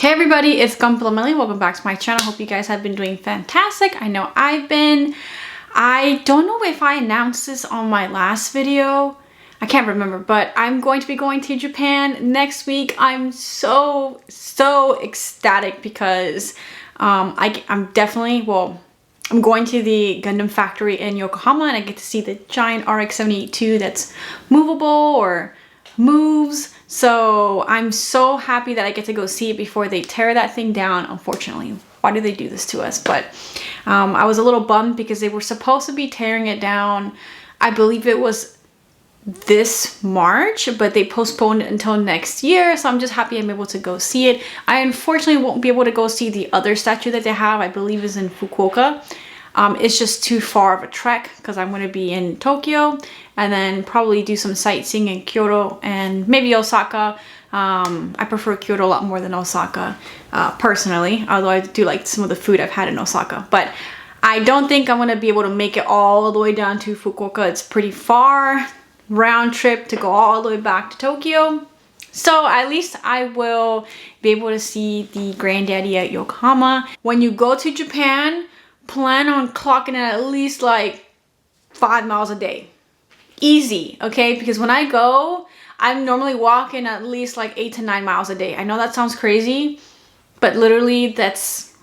Hey everybody, it's GUNPLAMELI. Welcome back to my channel. Hope you guys have been doing fantastic. I know I've been. I don't know if I announced this on my last video. I can't remember, but I'm going to be going to Japan next week. I'm so ecstatic because I'm going to the Gundam factory in Yokohama and I get to see the giant RX-78 that's movable or moves. So I'm so happy that I get to go see it before they tear that thing down. Unfortunately, why do they do this to us? But I was a little bummed because they were supposed to be tearing it down. I believe it was this March, but they postponed it until next year. So I'm just happy I'm able to go see it. I unfortunately won't be able to go see the other statue that they have. I believe is in Fukuoka. It's just too far of a trek because I'm going to be in Tokyo and then probably do some sightseeing in Kyoto and maybe Osaka. I prefer Kyoto a lot more than Osaka personally, although I do like some of the food I've had in Osaka. But I don't think I'm going to be able to make it all the way down to Fukuoka. It's pretty far round trip to go all the way back to Tokyo. So at least I will be able to see the granddaddy at Yokohama. When you go to Japan, plan on clocking in at least like 5 miles a day. Easy, okay? Because when I go, I'm normally walking at least like 8 to 9 miles a day. I know that sounds crazy, but literally that's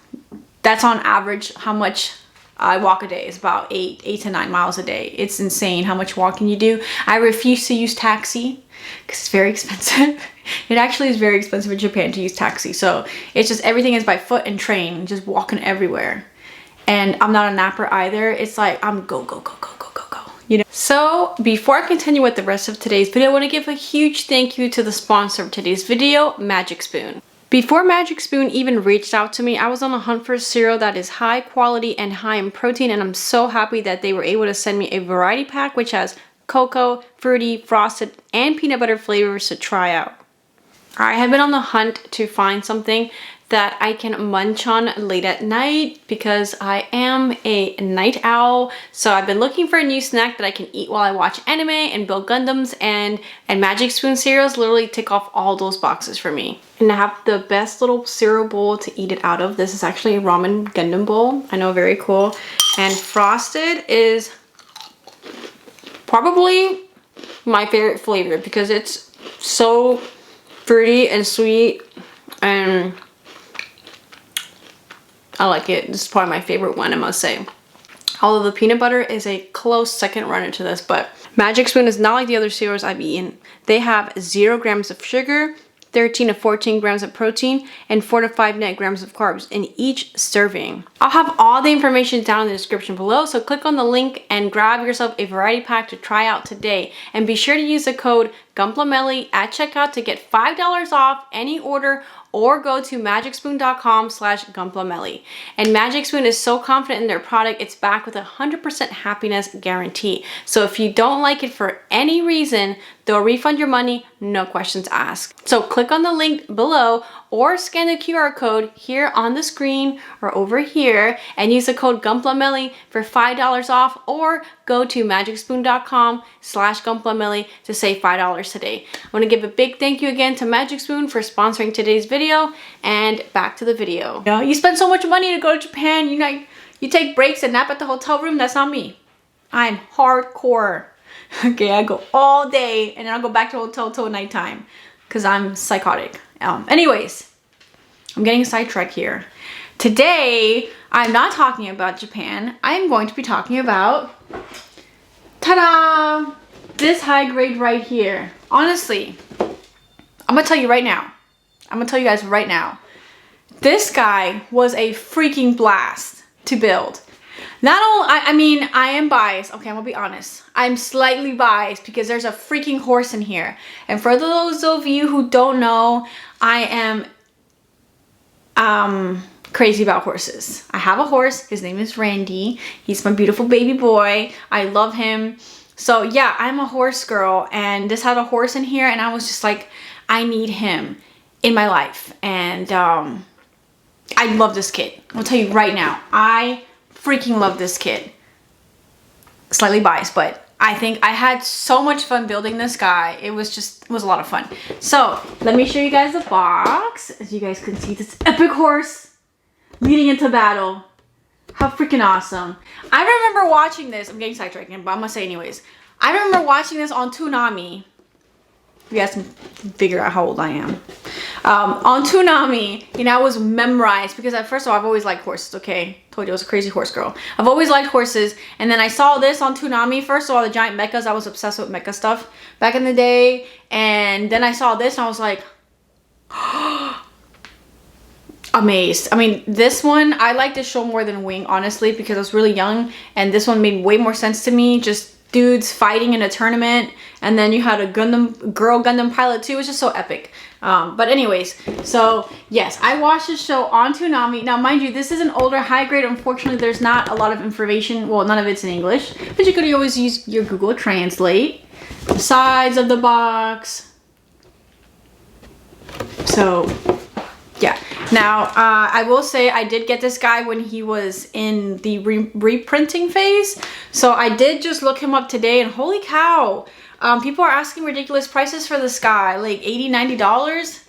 on average how much I walk a day. It's about 8 to 9 miles a day. It's insane how much walking you do. I refuse to use taxi because it's very expensive. It actually is very expensive in Japan to use taxi. So it's just everything is by foot and train, just walking everywhere. And I'm not a napper either. It's like I'm go, you know. So before I continue with the rest of today's video, I want to give a huge thank you to the sponsor of today's video, Magic Spoon. Before Magic Spoon even reached out to me, I was on a hunt for a cereal that is high quality and high in protein, and I'm so happy that they were able to send me a variety pack which has cocoa, fruity, frosted, and peanut butter flavors to try out. I have been on the hunt to find something that I can munch on late at night because I am a night owl. So I've been looking for a new snack that I can eat while I watch anime and build Gundams, and Magic Spoon cereals literally tick off all those boxes for me. And I have the best little cereal bowl to eat it out of. This is actually a ramen Gundam bowl. I know, very cool. And frosted is probably my favorite flavor because it's so fruity and sweet, and I like it. This is probably my favorite one, I must say. Although the peanut butter is a close second runner to this, but Magic Spoon is not like the other cereals I've eaten. They have 0 grams of sugar, 13 to 14 grams of protein, and 4 to 5 net grams of carbs in each serving. I'll have all the information down in the description below, so click on the link and grab yourself a variety pack to try out today. And be sure to use the code GUNPLAMELI at checkout to get $5 off any order, or go to magicspoon.com/GUNPLAMELI. And Magic Spoon is so confident in their product, it's backed with a 100% happiness guarantee. So if you don't like it for any reason, they'll refund your money, no questions asked. So click on the link below or scan the QR code here on the screen or over here and use the code GUNPLAMELI for $5 off, or go to magicspoon.com/GUNPLAMELI to save $5 today. I want to give a big thank you again to Magic Spoon for sponsoring today's video, and back to the video. You know, you spend so much money to go to Japan, you take breaks and nap at the hotel room. That's not me. I'm hardcore. Okay, I go all day and then I'll go back to the hotel till nighttime because I'm psychotic. Anyways, I'm getting sidetracked here. Today, I'm not talking about Japan. I'm going to be talking about, ta-da, this high grade right here. Honestly, I'm gonna tell you right now. I'm gonna tell you guys right now. This guy was a freaking blast to build. Not only, I mean, I am biased. Okay, I'm gonna be honest. I'm slightly biased because there's a freaking horse in here. And for those of you who don't know, I am crazy about horses. I have a horse. His name is Randy. He's my beautiful baby boy. I love him. So yeah, I'm a horse girl, and this had a horse in here, and I was just like, I need him in my life. And I love this kid. I'll tell you right now, I freaking love this kid. Slightly biased, but I think I had so much fun building this guy. It was a lot of fun. So let me show you guys the box. As you guys can see, this epic horse leading into battle. How freaking awesome. I remember watching this. I'm getting sidetracked, but I'm gonna say anyways. I remember watching this on Toonami. You guys can figure out how old I am. On Toonami, and I was memorized because first of all, I've always liked horses, okay? Told you I was a crazy horse girl. I've always liked horses, and then I saw this on Toonami. First of all, the giant mechas, I was obsessed with mecha stuff back in the day, and then I saw this and I was like, amazed. I mean, this one, I like this show more than Wing, honestly, because I was really young, and this one made way more sense to me. Just dudes fighting in a tournament, and then you had a girl Gundam pilot too. It was just so epic. But anyways, so yes, I watched this show on Toonami. Now, mind you, this is an older high grade. Unfortunately, there's not a lot of information. Well, none of it's in English, but you could always use your Google Translate. The sides of the box. So yeah. Now, I will say I did get this guy when he was in the reprinting phase. So I did just look him up today, and holy cow, people are asking ridiculous prices for this guy, like $80, $90.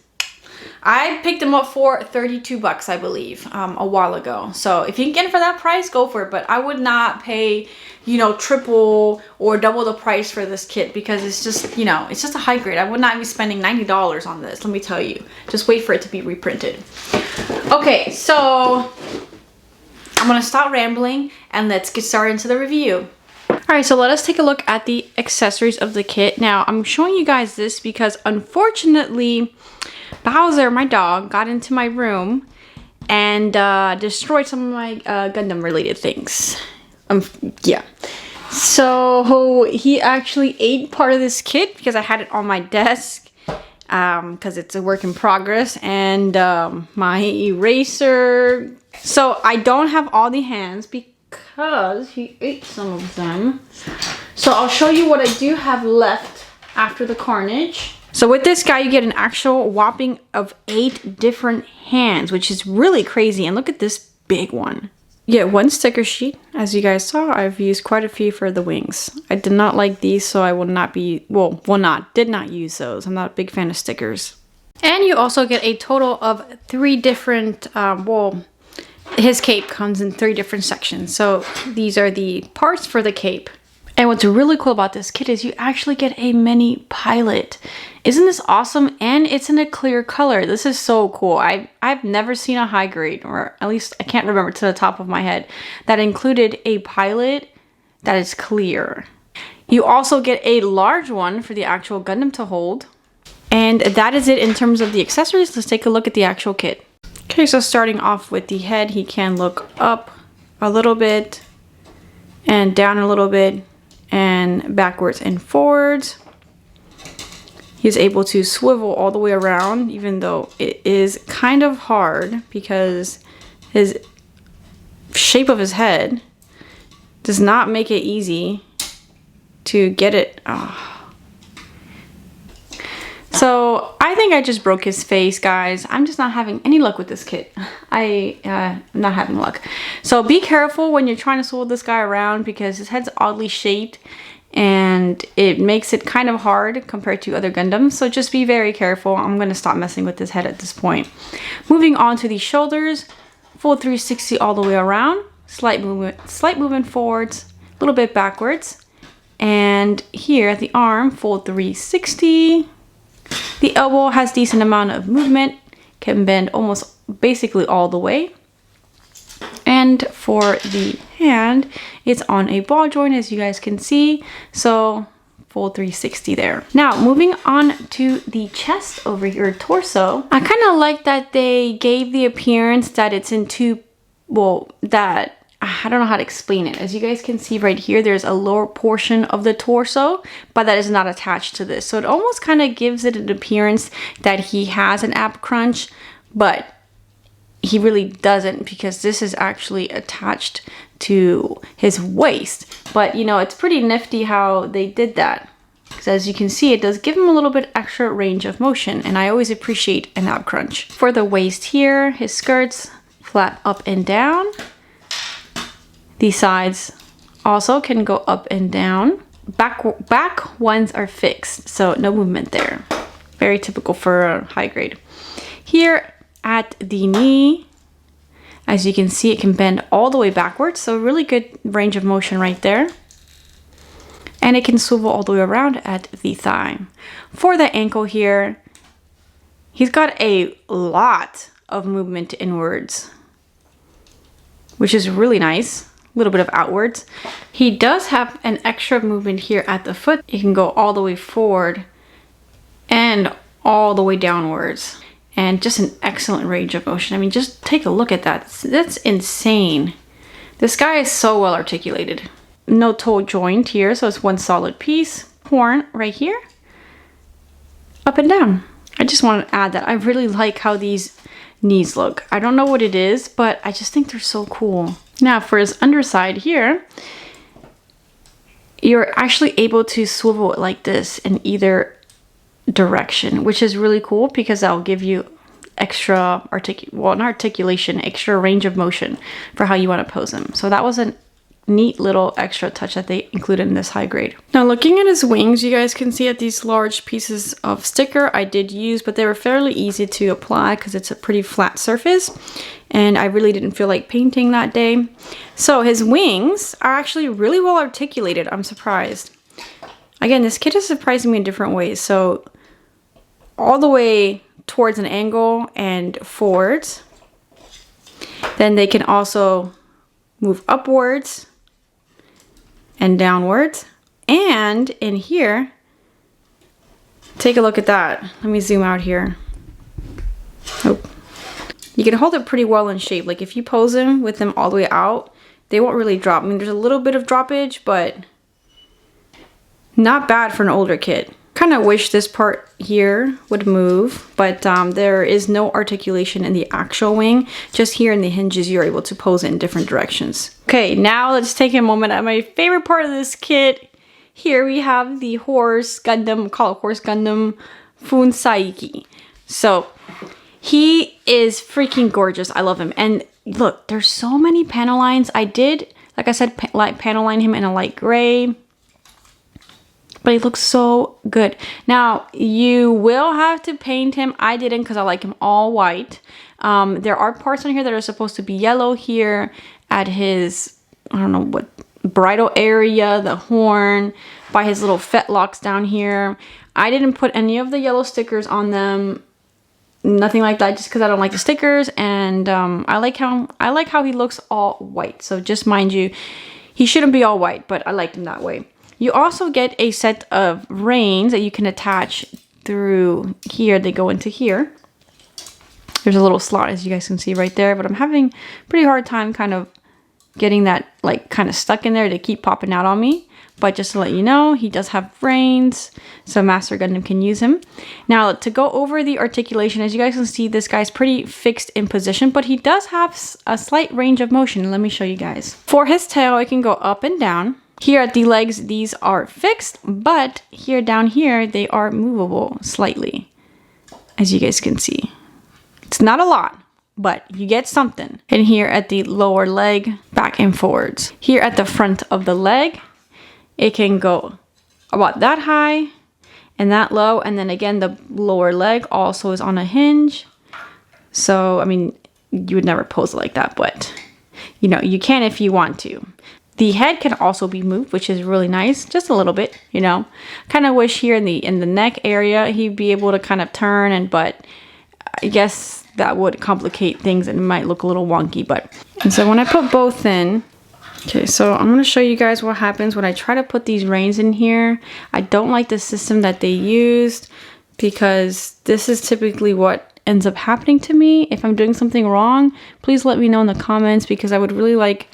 I picked him up for 32 bucks, I believe, a while ago. So if you can get it for that price, go for it. But I would not pay, you know, triple or double the price for this kit, because it's just, you know, it's just a high grade. I would not be spending $90 on this, let me tell you. Just wait for it to be reprinted. Okay, so I'm gonna stop rambling and let's get started into the review. All right, so let us take a look at the accessories of the kit. Now, I'm showing you guys this because unfortunately, Bowser, my dog, got into my room and destroyed some of my Gundam related things. Yeah. So he actually ate part of this kit because I had it on my desk because it's a work in progress, and my eraser. So I don't have all the hands because he ate some of them. So I'll show you what I do have left after the carnage. So with this guy, you get an actual whopping of 8 different hands, which is really crazy. And look at this big one. You get 1 sticker sheet. As you guys saw, I've used quite a few for the wings. I did not like these, so I will not be, did not use those. I'm not a big fan of stickers. And you also get a total of 3 different, his cape comes in 3 different sections. So these are the parts for the cape. And what's really cool about this kit is you actually get a mini pilot. Isn't this awesome? And it's in a clear color. This is so cool. I've never seen a high grade, or at least I can't remember to the top of my head, that included a pilot that is clear. You also get a large one for the actual Gundam to hold. And that is it in terms of the accessories. Let's take a look at the actual kit. Okay, so starting off with the head, he can look up a little bit and down a little bit, and backwards and forwards. He's able to swivel all the way around, even though it is kind of hard because his shape of his head does not make it easy to get it. So I think I just broke his face, guys. I'm just not having any luck with this kit. I'm not having luck. So be careful when you're trying to swivel this guy around, because his head's oddly shaped and it makes it kind of hard compared to other Gundams. So just be very careful. I'm going to stop messing with his head at this point. Moving on to the shoulders, full 360 all the way around, slight movement forwards, a little bit backwards. And here at the arm, full 360. The elbow has decent amount of movement, can bend almost basically all the way. And for the hand, it's on a ball joint, as you guys can see. So full 360 there. Now moving on to the chest over here, torso. I kind of like that they gave the appearance that it's in two, I don't know how to explain it. As you guys can see right here, there's a lower portion of the torso, but that is not attached to this. So it almost kind of gives it an appearance that he has an ab crunch, but he really doesn't, because this is actually attached to his waist. But you know, it's pretty nifty how they did that, because as you can see, it does give him a little bit extra range of motion, and I always appreciate an ab crunch. For the waist here, his skirts flat up and down. The sides also can go up and down. back ones are fixed, so no movement there. Very typical for a high grade. Here at the knee, as you can see, it can bend all the way backwards, so really good range of motion right there. And it can swivel all the way around at the thigh. For the ankle here, he's got a lot of movement inwards, which is really nice. A little bit of outwards. He does have an extra movement here at the foot. It can go all the way forward and all the way downwards. And just an excellent range of motion. I mean, just take a look at that. That's insane. This guy is so well articulated. No toe joint here, so it's one solid piece. Horn right here. Up and down. I just want to add that. I really like how these knees look. I don't know what it is, but I just think they're so cool. Now for his underside here, you're actually able to swivel it like this in either direction, which is really cool because that'll give you extra articulation, extra range of motion for how you want to pose him. So that was a neat little extra touch that they included in this high grade. Now looking at his wings, you guys can see that these large pieces of sticker I did use, but they were fairly easy to apply because it's a pretty flat surface and I really didn't feel like painting that day. So his wings are actually really well articulated. I'm surprised. Again, this kit is surprising me in different ways. So all the way towards an angle and forwards. Then they can also move upwards and downwards. And in here, take a look at that. Let me zoom out here. Oh. You can hold it pretty well in shape. Like if you pose them with them all the way out, they won't really drop. I mean, there's a little bit of droppage, but not bad for an older kit. Kind of wish this part here would move, but there is no articulation in the actual wing. Just here in the hinges, you're able to pose it in different directions. Okay, now let's take a moment at my favorite part of this kit. Here we have the horse Gundam, call it horse Gundam Fuunsaiki. So he is freaking gorgeous. I love him. And look, there's so many panel lines. I did, like I said, panel line him in a light gray. But he looks so good. Now, you will have to paint him. I didn't because I like him all white. There are parts on here that are supposed to be yellow here at his, I don't know what, bridle area, the horn, by his little fetlocks down here. I didn't put any of the yellow stickers on them. Nothing like that, just because I don't like the stickers. And I like how he looks all white. So just mind you, he shouldn't be all white, but I like him that way. You also get a set of reins that you can attach through here. They go into here. There's a little slot, as you guys can see right there, but I'm having a pretty hard time kind of getting that like kind of stuck in there. They keep popping out on me. But just to let you know, he does have reins, so Master Gundam can use him. Now, to go over the articulation, as you guys can see, this guy's pretty fixed in position, but he does have a slight range of motion. Let me show you guys. For his tail, it can go up and down. Here at the legs, these are fixed, but here down here, they are movable slightly, as you guys can see. It's not a lot, but you get something. And here at the lower leg, back and forwards. Here at the front of the leg, it can go about that high and that low. And then again, the lower leg also is on a hinge. So, I mean, you would never pose it like that, but you know, you can if you want to. The head can also be moved, which is really nice, just a little bit, you know. Kind of wish here in the neck area he'd be able to kind of turn, but I guess that would complicate things and it might look a little wonky. And so when I put both in, okay, so I'm gonna show you guys what happens when I try to put these reins in here. I don't like the system that they used because this is typically what ends up happening to me. If I'm doing something wrong, please let me know in the comments because I would really like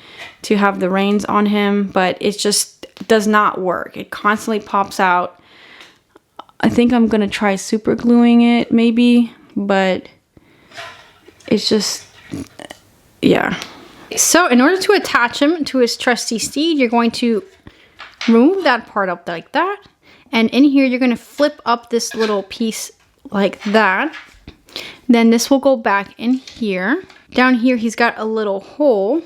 to have the reins on him, but it just does not work. It constantly pops out. I think I'm gonna try super gluing it maybe, but it's just, yeah. So in order to attach him to his trusty steed, you're going to remove that part up like that. And in here, you're gonna flip up this little piece like that. Then this will go back in here. Down here, he's got a little hole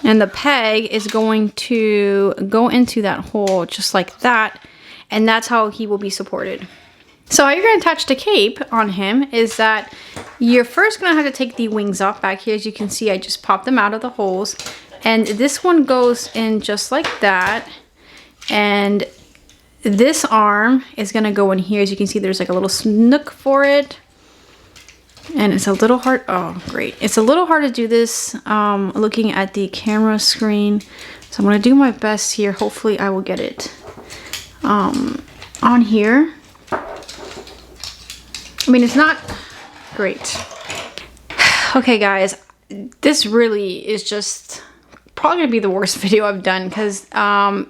And the peg is going to go into that hole just like that. And that's how he will be supported. So how you're going to attach the cape on him is that you're first going to have to take the wings off. Back here, as you can see, I just popped them out of the holes. And this one goes in just like that. And this arm is going to go in here. As you can see, there's like a little snook for it. And it's a little hard. Oh, great. It's a little hard to do this looking at the camera screen. So I'm going to do my best here. Hopefully I will get it on here. I mean, it's not great. Okay, guys. This really is just probably going to be the worst video I've done because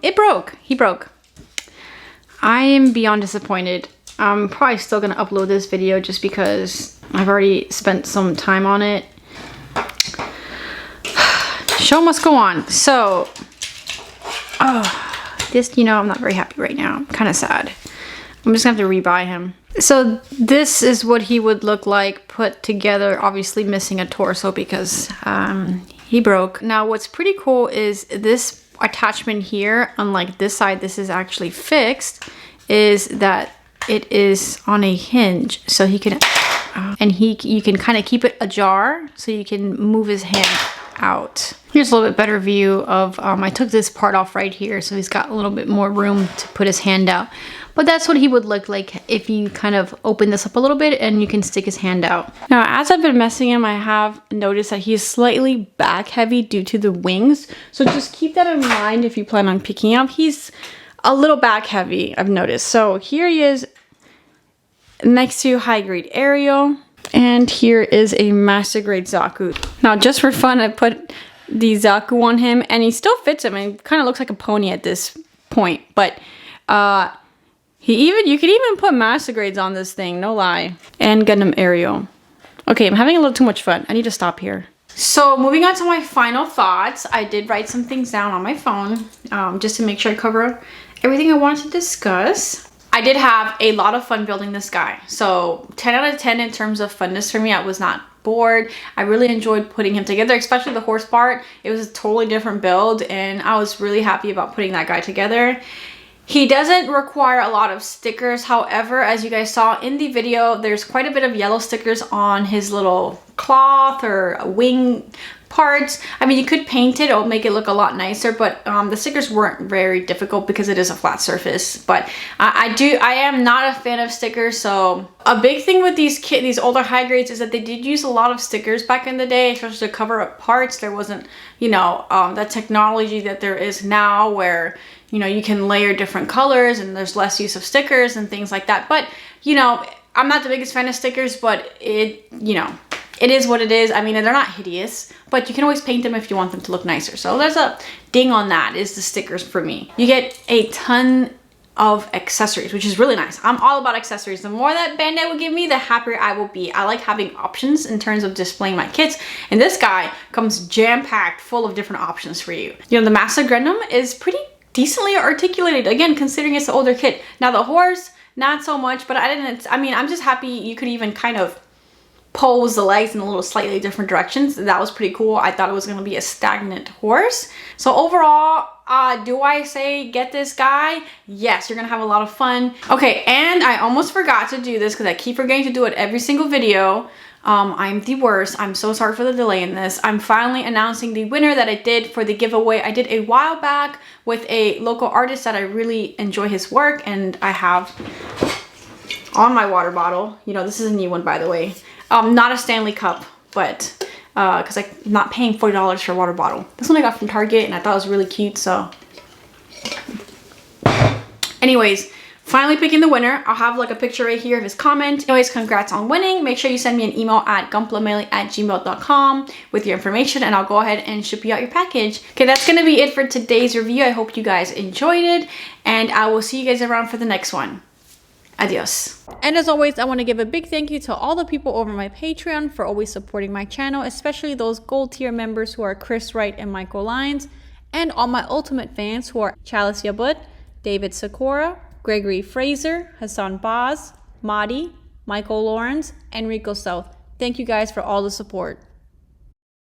it broke. He broke. I am beyond disappointed. I'm probably still going to upload this video just because I've already spent some time on it. Show must go on. So, this, you know, I'm not very happy right now. I'm kind of sad. I'm just going to have to rebuy him. So this is what he would look like put together, obviously missing a torso because he broke. Now what's pretty cool is this attachment here, unlike this side, this is actually fixed, is that it is on a hinge. So he can, and you can kind of keep it ajar so you can move his hand out. Here's a little bit better view of, I took this part off right here so he's got a little bit more room to put his hand out. But that's what he would look like if you kind of open this up a little bit and you can stick his hand out. Now, as I've been messing him, I have noticed that he's slightly back heavy due to the wings. So just keep that in mind if you plan on picking up. He's a little back heavy, I've noticed. So here he is next to high grade Ariel. And here is a master grade Zaku. Now, just for fun, I put the Zaku on him and he still fits him. And kind of looks like a pony at this point. But you could even put master grades on this thing, no lie. And Gundam Ariel. Okay, I'm having a little too much fun. I need to stop here. So moving on to my final thoughts, I did write some things down on my phone just to make sure I cover everything I wanted to discuss. I did have a lot of fun building this guy. So 10 out of 10 in terms of funness for me. I was not bored. I really enjoyed putting him together, especially the horse part. It was a totally different build and I was really happy about putting that guy together. He doesn't require a lot of stickers. However, as you guys saw in the video, there's quite a bit of yellow stickers on his little cloth or wing parts. I mean, you could paint it, it'll make it look a lot nicer, but the stickers weren't very difficult because it is a flat surface. But I am not a fan of stickers. So a big thing with these older high grades is that they did use a lot of stickers back in the day, especially to cover up parts. There wasn't, you know, the technology that there is now where, you know, you can layer different colors and there's less use of stickers and things like that. But, you know, I'm not the biggest fan of stickers, but it, you know, it is what it is. I mean, they're not hideous, but you can always paint them if you want them to look nicer. So there's a ding on that, is the stickers for me. You get a ton of accessories, which is really nice. I'm all about accessories. The more that Bandai will give me, the happier I will be. I like having options in terms of displaying my kits. And this guy comes jam-packed full of different options for you. You know, the Master Gundam is pretty decently articulated, again, considering it's the older kit. Now the horse, not so much, but I mean, I'm just happy you could even kind of pose the legs in a little slightly different directions. That was pretty cool. I thought it was going to be a stagnant horse. So overall, do I say get this guy? Yes, you're going to have a lot of fun. Okay, and I almost forgot to do this because I keep forgetting to do it every single video. I'm the worst. I'm so sorry for the delay in this. I'm finally announcing the winner that I did for the giveaway. I did a while back with a local artist that I really enjoy his work, and I have on my water bottle, you know, this is a new one, by the way. Not a Stanley cup, but because I'm not paying $40 for a water bottle. This one I got from Target and I thought it was really cute, so. Anyways, finally picking the winner. I'll have like a picture right here of his comment. Anyways, congrats on winning. Make sure you send me an email at gunplameli@gmail.com with your information and I'll go ahead and ship you out your package. Okay, that's gonna be it for today's review. I hope you guys enjoyed it and I will see you guys around for the next one. Adios. And as always, I want to give a big thank you to all the people over my Patreon for always supporting my channel, especially those gold tier members who are Chris Wright and Michael Lyons, and all my ultimate fans who are Chalice Yabut, David Sakura, Gregory Fraser, Hassan Baz, Madi, Michael Lawrence, and Rico South. Thank you guys for all the support.